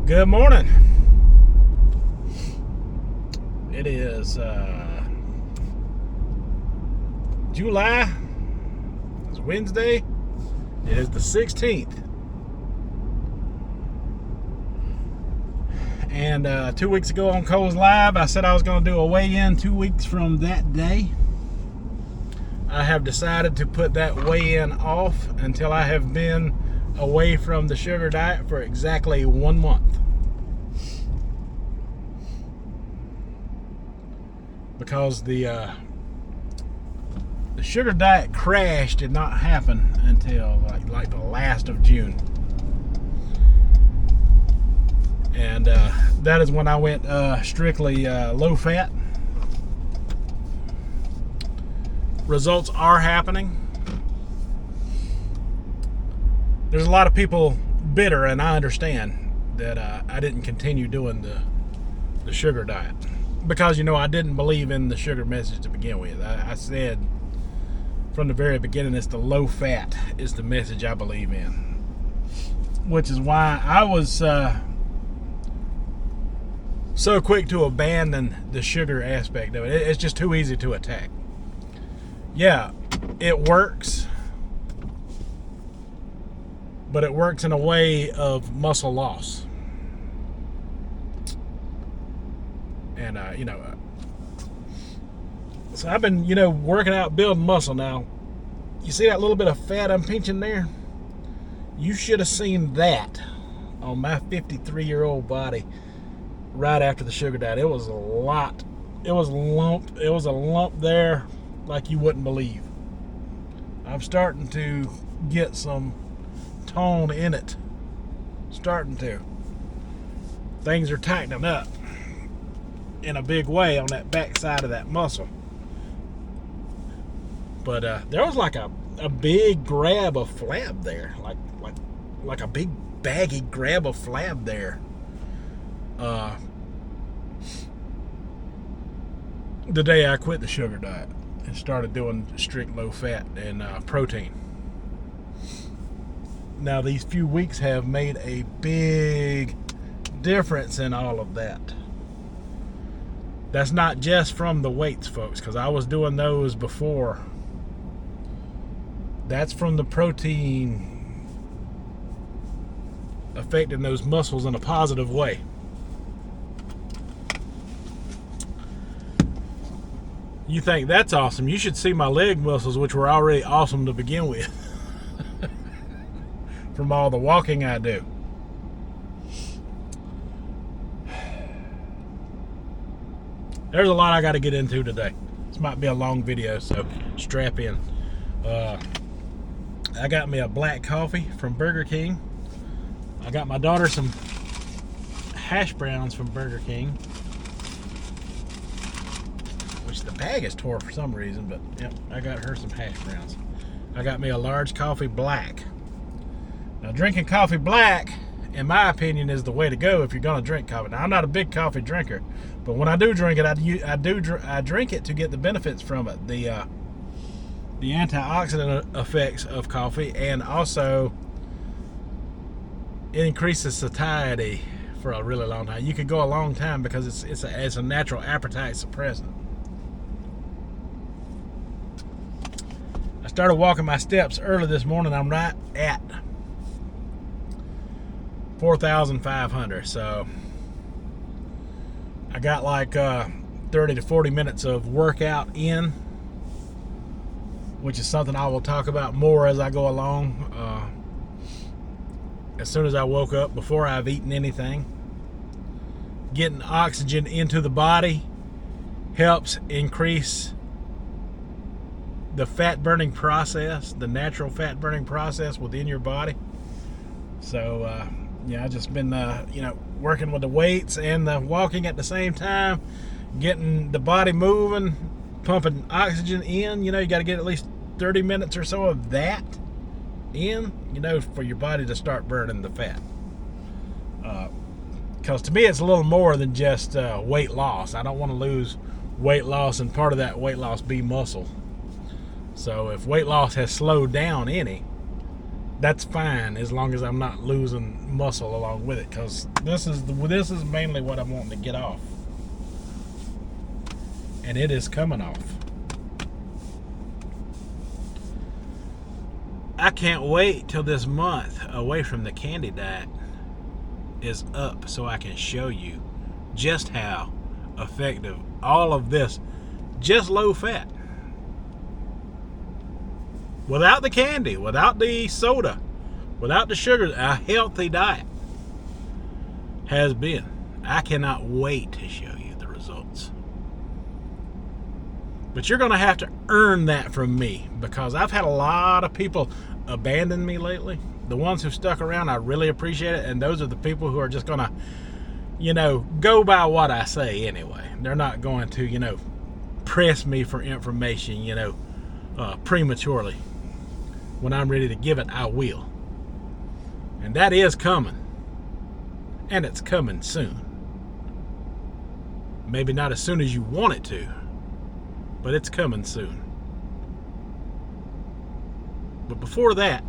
Good morning. It is July. It's Wednesday. It is the 16th. And 2 weeks ago on Cole's Live, I said I was going to do a weigh-in 2 weeks from that day. I have decided to put that weigh-in off until I have been away from the sugar diet for exactly 1 month. Because the sugar diet crash did not happen until like the last of June. And that is when I went strictly low fat. Results are happening. There's a lot of people bitter, and I understand that I didn't continue doing the sugar diet. Because, I didn't believe in the sugar message to begin with. I said from the very beginning, it's the low fat is the message I believe in. Which is why I was so quick to abandon the sugar aspect of it. It's just too easy to attack. Yeah, it works. But it works in a way of muscle loss. And, so I've been, working out, building muscle now. You see that little bit of fat I'm pinching there? You should have seen that on my 53-year-old body right after the sugar diet. It was a lot. It was a lump there like you wouldn't believe. I'm starting to get some tone in it. Starting to. Things are tightening up in a big way on that back side of that muscle. But there was like a big grab of flab there, like a big baggy grab of flab there. The day I quit the sugar diet and started doing strict low fat and protein. Now these few weeks have made a big difference in all of that. That's not just from the weights, folks, because I was doing those before. That's from the protein affecting those muscles in a positive way. You think that's awesome? You should see my leg muscles, which were already awesome to begin with. From all the walking I do. There's a lot I got to get into today. This might be a long video, so strap in. I got me a black coffee from Burger King. I got my daughter some hash browns from Burger King, which the bag is tore for some reason, but yep, I got her some hash browns. I got me a large coffee black. Now, drinking coffee black, in my opinion, is the way to go if you're going to drink coffee. Now, I'm not a big coffee drinker, but when I do drink it, I drink it to get the benefits from it. The antioxidant effects of coffee, and also it increases satiety for a really long time. You could go a long time because it's a natural appetite suppressant. I started walking my steps early this morning. I'm right at 4,500, so I got like 30 to 40 minutes of workout in, which is something I will talk about more as I go along. As soon as I woke up, before I've eaten anything, getting oxygen into the body helps increase the fat burning process, the natural fat burning process within your body. So yeah, I've just been working with the weights and the walking at the same time, getting the body moving, pumping oxygen in. You got to get at least 30 minutes or so of that in, for your body to start burning the fat. Because to me, it's a little more than just weight loss. I don't want to lose weight loss and part of that weight loss be muscle. So if weight loss has slowed down any, that's fine as long as I'm not losing muscle along with it, because this is mainly what I'm wanting to get off, and it is coming off. I can't wait till this month away from the candy diet is up so I can show you just how effective all of this, just low fat, without the candy, without the soda, without the sugar, a healthy diet has been. I cannot wait to show you the results. But you're going to have to earn that from me, because I've had a lot of people abandon me lately. The ones who stuck around, I really appreciate it. And those are the people who are just going to, go by what I say anyway. They're not going to, press me for information, prematurely. When I'm ready to give it, I will. And that is coming. And it's coming soon. Maybe not as soon as you want it to, but it's coming soon. But before that,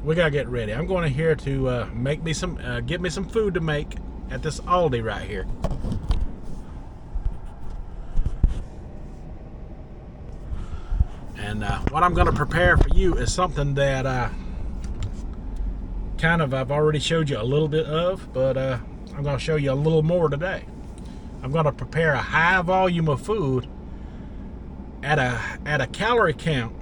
we gotta get ready. I'm going here to get me some food to make at this Aldi right here. And what I'm going to prepare for you is something that I've already showed you a little bit of, but I'm going to show you a little more today. I'm going to prepare a high volume of food at a calorie count,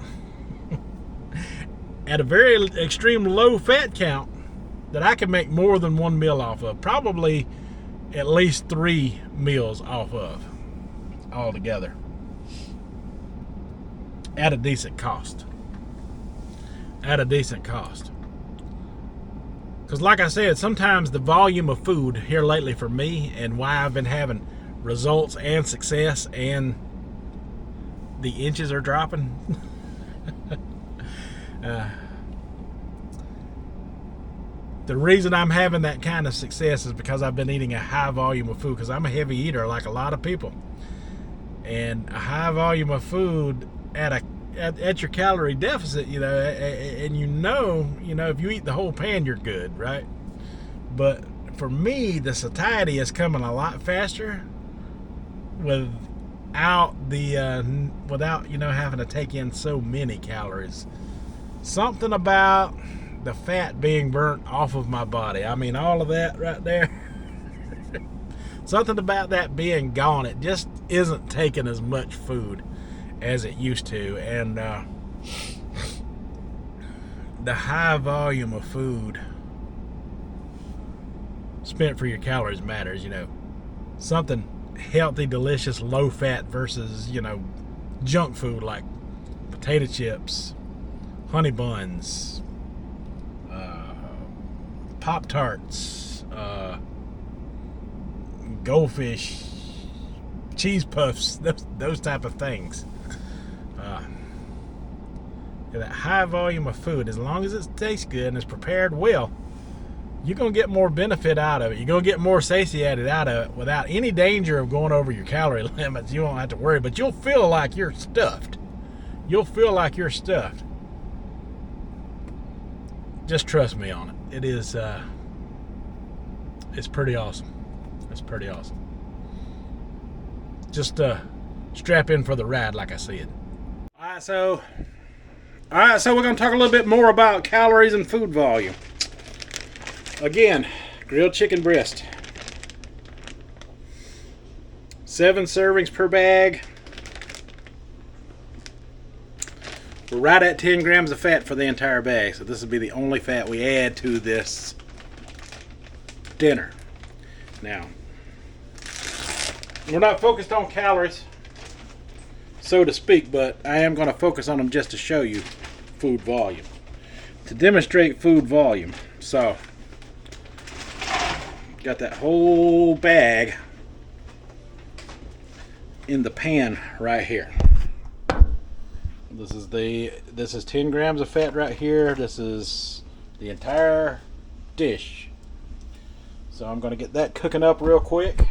at a very extreme low fat count, that I can make more than one meal off of. Probably at least 3 meals off of altogether, at a decent cost. Because like I said, sometimes the volume of food here lately for me, and why I've been having results and success, and the inches are dropping. The reason I'm having that kind of success is because I've been eating a high volume of food, because I'm a heavy eater like a lot of people. And a high volume of food at your calorie deficit, and if you eat the whole pan, you're good, right? But for me, the satiety is coming a lot faster without having to take in so many calories. Something about the fat being burnt off of my body. I mean, all of that right there. Something about that being gone. It just isn't taking as much food as it used to. And the high volume of food spent for your calories matters. Something healthy, delicious, low fat versus, junk food like potato chips, honey buns, Pop-Tarts, Goldfish, cheese puffs, those type of things. That high volume of food, as long as it tastes good and is prepared well, you're going to get more benefit out of it. You're going to get more satiated out of it without any danger of going over your calorie limits. You won't have to worry, but you'll feel like you're stuffed. Just trust me on it. It is, it's pretty awesome. Just strap in for the ride, like I said. All right, so we're going to talk a little bit more about calories and food volume. Again, grilled chicken breast. 7 servings per bag. We're right at 10 grams of fat for the entire bag, so this will be the only fat we add to this dinner. Now, we're not focused on calories, so to speak, but I am going to focus on them just to show you food volume, to demonstrate food volume. So, got that whole bag in the pan right here. This is 10 grams of fat right here. This is the entire dish. So I'm going to get that cooking up real quick.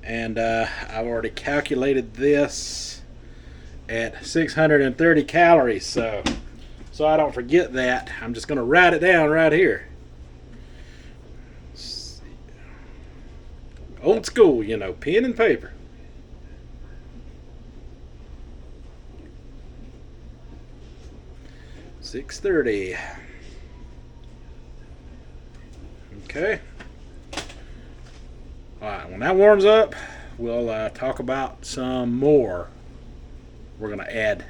And I've already calculated this at 630 calories. So so I don't forget that, I'm just going to write it down right here. Old school, you know, pen and paper. $6.30. Okay. Alright, when that warms up, we'll talk about some more. We're going to add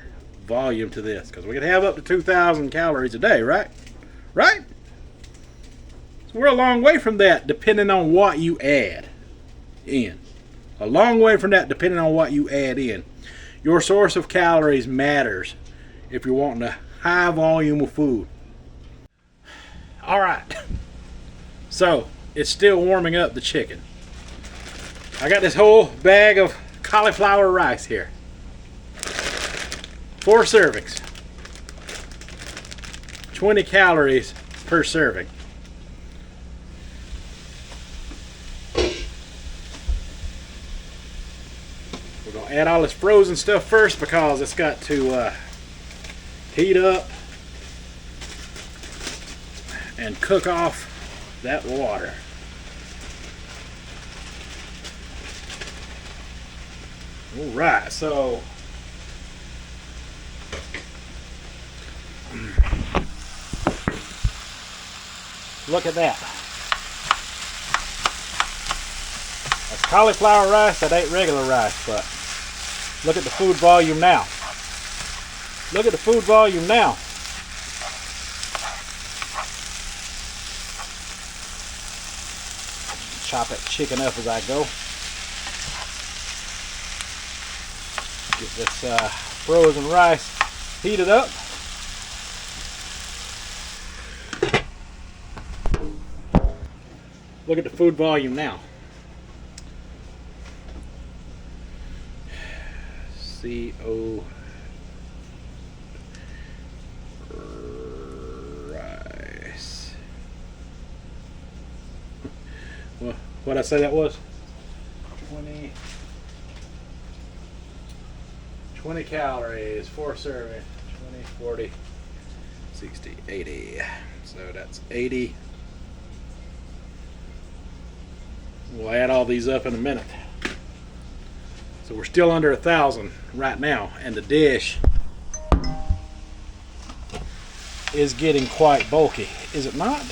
volume to this because we can have up to 2,000 calories a day, right? Right? So we're a long way from that depending on what you add in. A long way from that depending on what you add in. Your source of calories matters if you're wanting a high volume of food. Alright. So, it's still warming up the chicken. I got this whole bag of cauliflower rice here. 4 servings. 20 calories per serving. We're going to add all this frozen stuff first because it's got to heat up and cook off that water. All right, so look at that. That's cauliflower rice. That ain't regular rice, but look at the food volume now. Look at the food volume now. Chop that chicken up as I go. Get this frozen rice heated up. Look at the food volume now. CO rice. Well, what did I say that was? 20 calories, 4 servings. 20, 40, 60, 80. So that's 80. We'll add all these up in a minute. So we're still under 1,000 right now, and the dish is getting quite bulky. Is it not?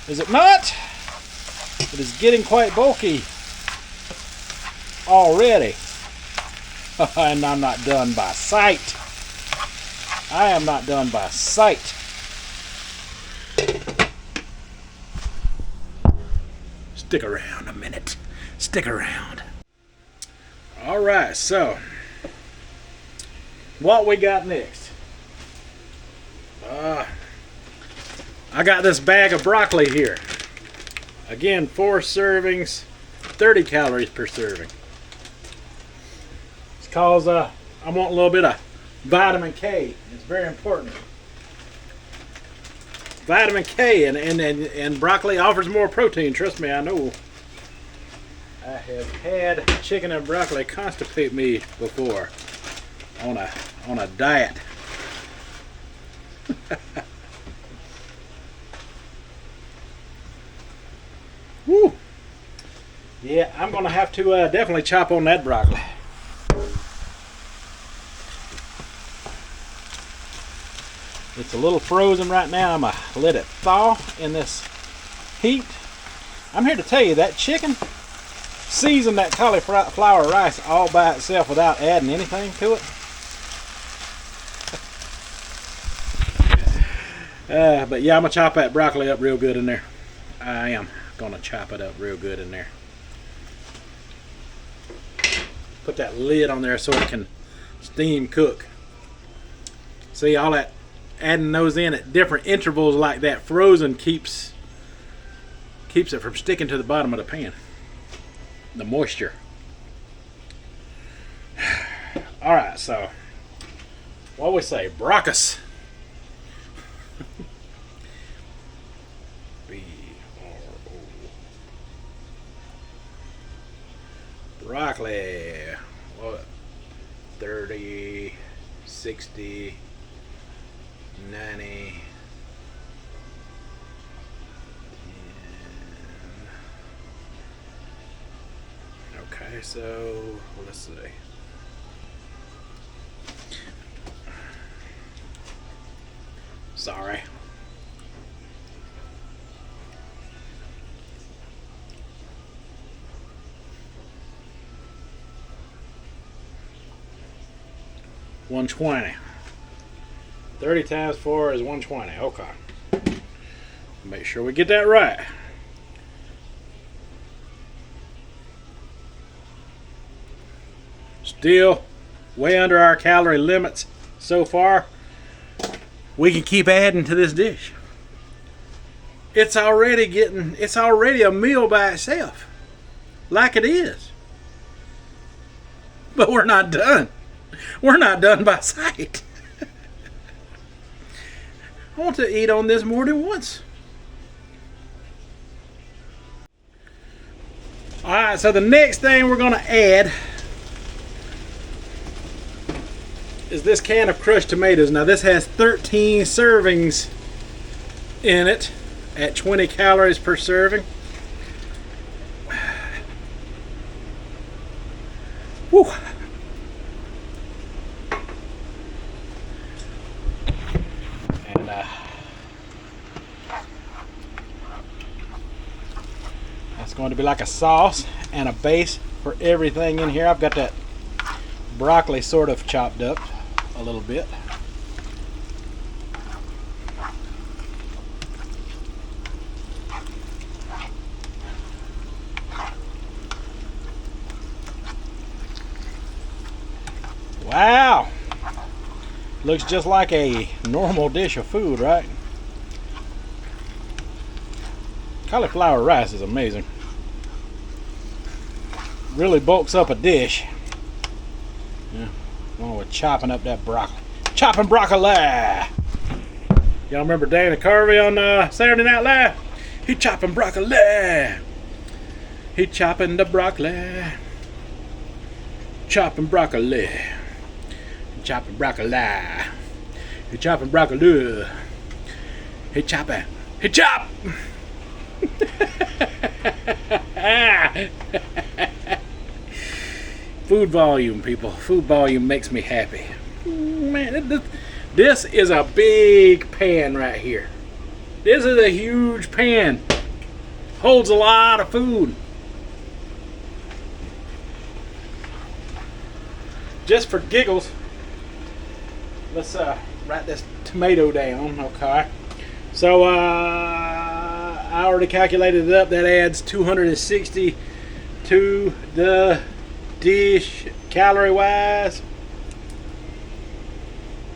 Is it not? It is getting quite bulky already. And I'm not done by sight. I am not done by sight. Stick around a minute. Stick around. Alright, so what we got next? I got this bag of broccoli here. Again, 4 servings, 30 calories per serving. It's because I want a little bit of vitamin K. It's very important. Vitamin K and broccoli offers more protein. Trust me, I know. I have had chicken and broccoli constipate me before on a diet. Woo! Yeah, I'm gonna have to definitely chop on that broccoli. It's a little frozen right now. I'm gonna let it thaw in this heat. I'm here to tell you that chicken seasoned that cauliflower rice all by itself without adding anything to it. But yeah, I'm gonna chop that broccoli up real good in there. I am gonna chop it up real good in there. Put that lid on there so it can steam cook. See, all that adding those in at different intervals like that frozen keeps it from sticking to the bottom of the pan. The moisture. All right, so what we say, brockus. B-R-O. Broccoli. What? 30, 60, 90. Okay, so let's see. Sorry. $120. 30 times 4 is 120. Okay. Make sure we get that right. Still way under our calorie limits so far. We can keep adding to this dish. It's already a meal by itself. Like it is. But we're not done. We're not done by sight. I want to eat on this more than once. Alright, so the next thing we're going to add is this can of crushed tomatoes. Now this has 13 servings in it at 20 calories per serving. Woo. And that's going to be like a sauce and a base for everything in here. I've got that broccoli sort of chopped up a little bit. Wow! Looks just like a normal dish of food, right? Cauliflower rice is amazing. Really bulks up a dish. Yeah, along with chopping up that broccoli. Chopping broccoli! Y'all remember Dana Carvey on Saturday Night Live? He chopping broccoli! He chopping the broccoli. Chopping broccoli. Chopping broccoli. He chopping broccoli. He chopping. He chop! Food volume, people. Food volume makes me happy. Man, this is a big pan right here. This is a huge pan. Holds a lot of food. Just for giggles, let's write this tomato down, okay? So I already calculated it up. That adds 260 to the dish calorie wise.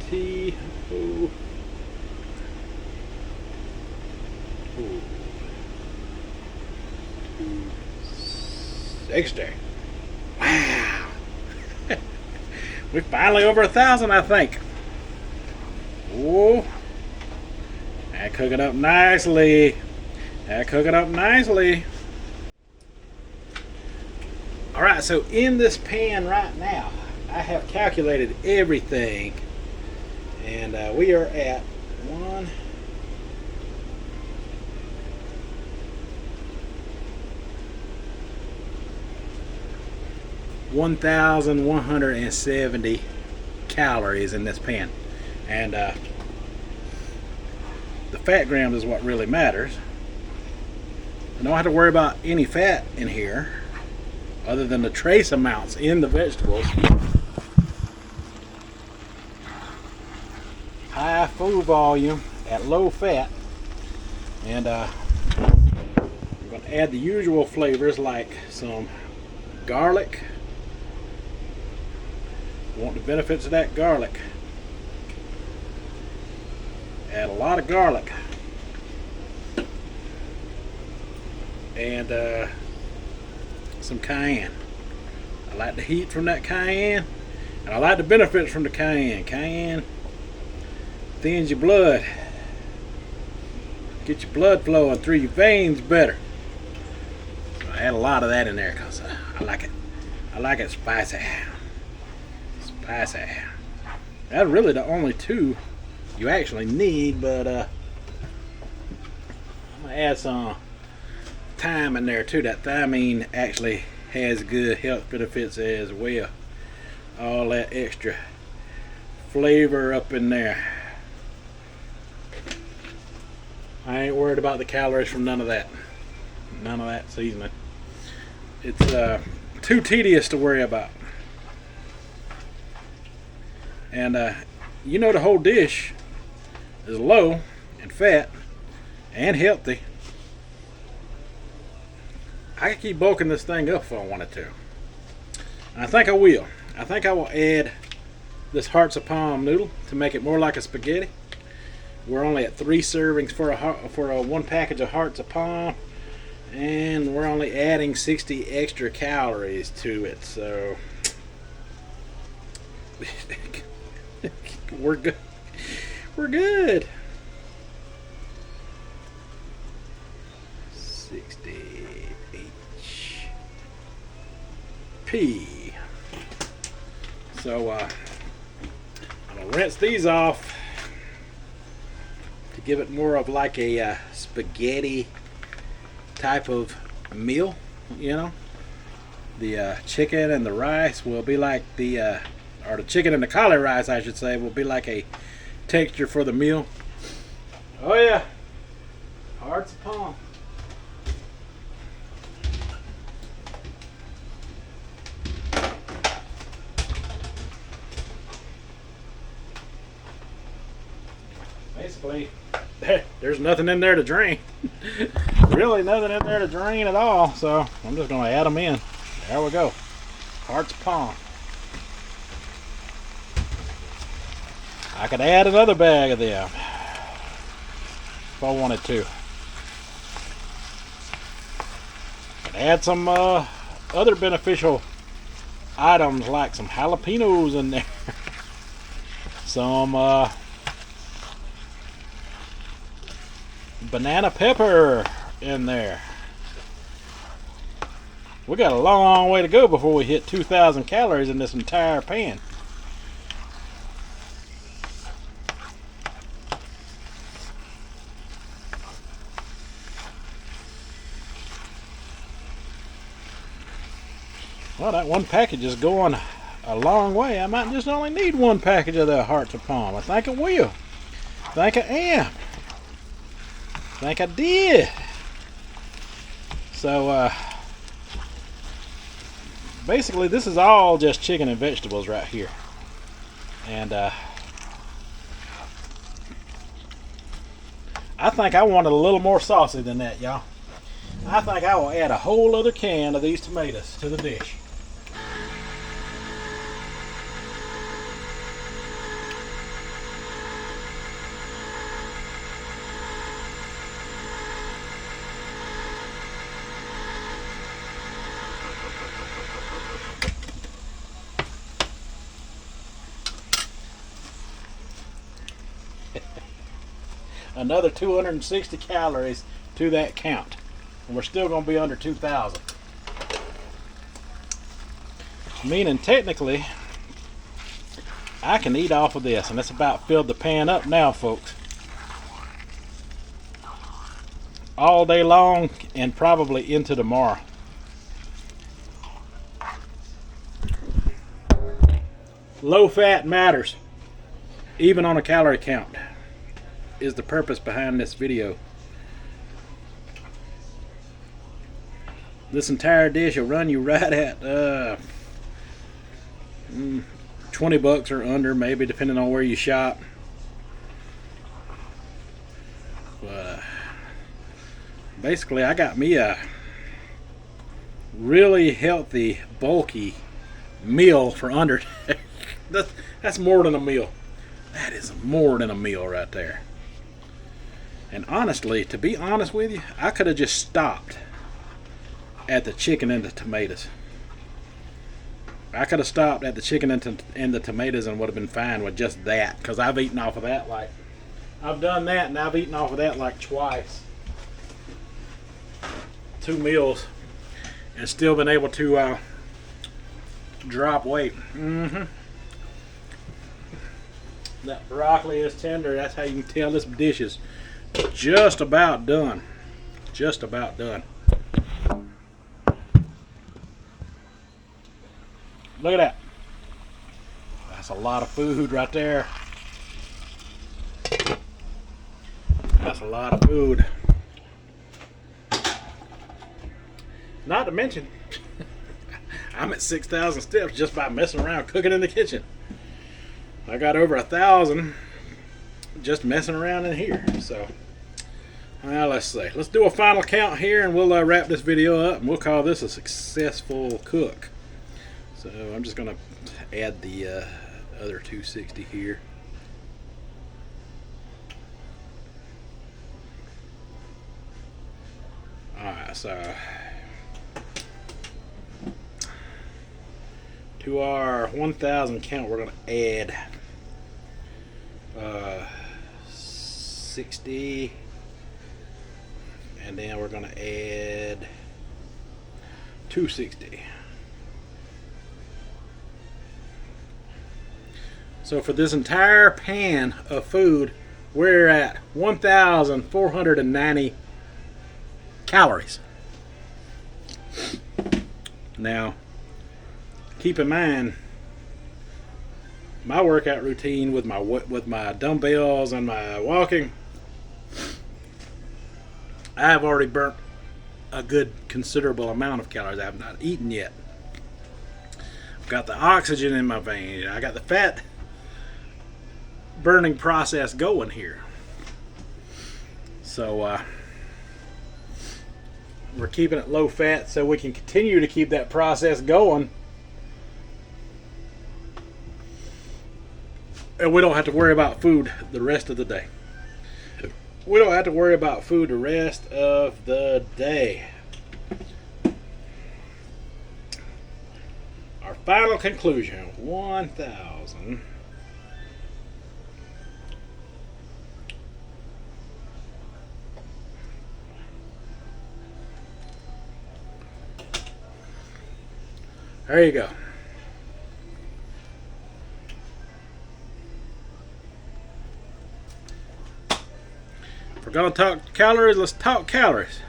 T-O. Extra. Wow. We're finally over 1,000, I think. Oh, that cooking up nicely. That cooking up nicely. All right, so in this pan right now, I have calculated everything, and we are at 1,170 calories in this pan, and the fat grams is what really matters. I don't have to worry about any fat in here other than the trace amounts in the vegetables. High food volume at low fat, and we're going to add the usual flavors like some garlic. Want the benefits of that garlic. Add a lot of garlic. And some cayenne. I like the heat from that cayenne, and I like the benefits from the cayenne. Cayenne thins your blood. Get your blood flowing through your veins better. So I add a lot of that in there because I like it. I like it spicy. Spicy. That's really the only two you actually need, but I'm gonna add some thyme in there too. That thiamine actually has good health benefits as well. All that extra flavor up in there. I ain't worried about the calories from none of that. None of that seasoning. It's too tedious to worry about. And you know, the whole dish is low in fat and healthy. I can keep bulking this thing up if I wanted to. And I think I will. I think I will add this hearts of palm noodle to make it more like a spaghetti. We're only at 3 servings for a 1 package of hearts of palm, and we're only adding 60 extra calories to it. So we're good. We're good. 60 HP. So I'm gonna rinse these off to give it more of like a spaghetti type of meal. You know, the chicken and the rice will be like the or the chicken and the cauli rice, I should say, will be like a texture for the meal. Oh yeah, hearts of palm. Basically, there's nothing in there to drain. Really nothing in there to drain at all. So I'm just going to add them in. There we go. Hearts of palm. I could add another bag of them if I wanted to. Could add some other beneficial items like some jalapenos in there. Some banana pepper in there. We got a long way to go before we hit 2,000 calories in this entire pan. Well, that 1 package is going a long way. I might just only need 1 package of the hearts of palm. I think I will. I think I am. I think I did. So basically this is all just chicken and vegetables right here. And I think I want it a little more saucy than that, y'all. I think I will add a whole other can of these tomatoes to the dish. Another 260 calories to that count, and we're still going to be under 2,000. Meaning technically I can eat off of this, and it's about filled the pan up now, folks. All day long and probably into tomorrow. Low fat matters, even on a calorie count, is the purpose behind this video. This entire dish will run you right at 20 bucks or under, maybe, depending on where you shop. But basically I got me a really healthy, bulky meal for under that's more than a meal. That is more than a meal right there. And honestly, to be honest with you, I could have just stopped at the chicken and the tomatoes. I could have stopped at the chicken and the tomatoes and would have been fine with just that, because I've eaten off of that like, I've done that and I've eaten off of that like twice. 2 meals and still been able to drop weight. That broccoli is tender. That's how you can tell this dish is just about done. Just about done. Look at that. That's a lot of food right there. That's a lot of food. Not to mention, I'm at 6,000 steps just by messing around cooking in the kitchen. I got over 1,000 just messing around in here. So, let's see. Let's do a final count here and we'll wrap this video up and we'll call this a successful cook. So I'm just going to add the other 260 here. Alright, so to our 1,000 count, we're going to add 60, and then we're going to add 260. So for this entire pan of food, we're at 1,490 calories. Now, keep in mind, my workout routine with my dumbbells and my walking, I have already burnt a good considerable amount of calories. I have not eaten yet. I've got the oxygen in my veins. I got the fat burning process going here. So we're keeping it low fat so we can continue to keep that process going. And we don't have to worry about food the rest of the day. We don't have to worry about food the rest of the day. Our final conclusion, 1,000. There you go. If we're going to talk calories, let's talk calories.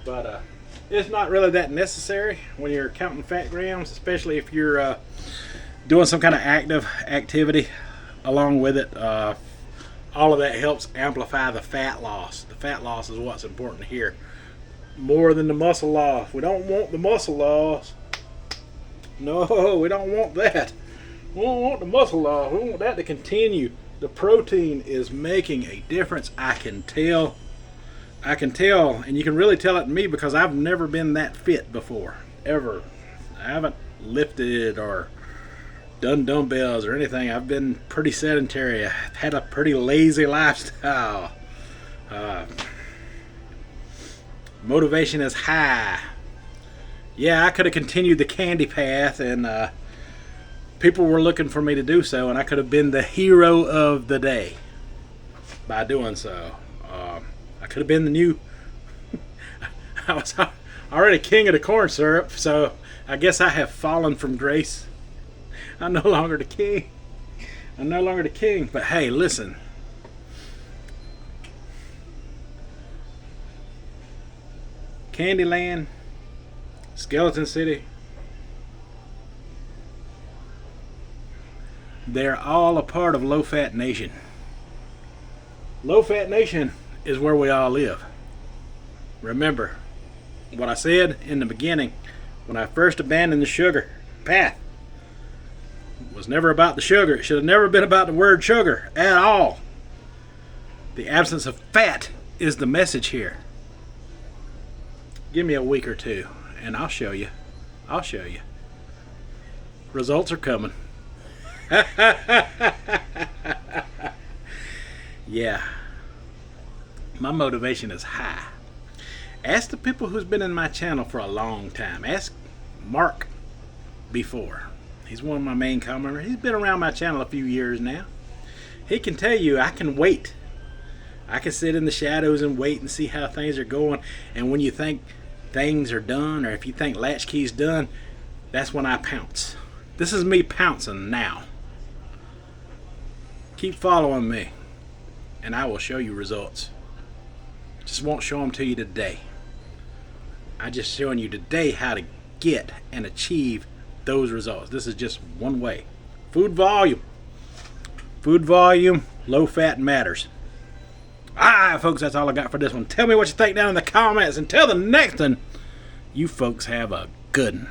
But it's not really that necessary when you're counting fat grams, especially if you're doing some kind of active activity along with it. All of that helps amplify the fat loss. The fat loss is what's important here, more than the muscle loss. We don't want the muscle loss. No, we don't want that. We don't want the muscle loss. We want that to continue. The protein is making a difference. I can tell, and you can really tell it in me because I've never been that fit before, ever. I haven't lifted or done dumbbells or anything. I've been pretty sedentary. I've had a pretty lazy lifestyle. Motivation is high. Yeah, I could have continued the candy path and people were looking for me to do so, and I could have been the hero of the day by doing so. I could have been the new I was already king of the corn syrup, so I guess I have fallen from grace. I'm no longer the king. I'm no longer the king. But hey, listen. Candyland, Skeleton City, they're all a part of Low Fat Nation. Low Fat Nation is where we all live. Remember what I said in the beginning when I first abandoned the sugar path. It was never about the sugar. It should have never been about the word sugar at all. The absence of fat is the message here. Give me a week or two and I'll show you. I'll show you. Results are coming. Yeah. My motivation is high. Ask the people who's been in my channel for a long time. Ask Mark before. He's one of my main commenters. He's been around my channel a few years now. He can tell you I can wait. I can sit in the shadows and wait and see how things are going. And when you think things are done, or if you think latchkey's done, that's when I pounce. This is me pouncing now. Keep following me, and I will show you results. Just won't show them to you today. I just showing you today how to get and achieve those results. This is just one way. Food volume. Food volume, low fat matters. Alright, folks, that's all I got for this one. Tell me what you think down in the comments. Until the next one, you folks have a good one.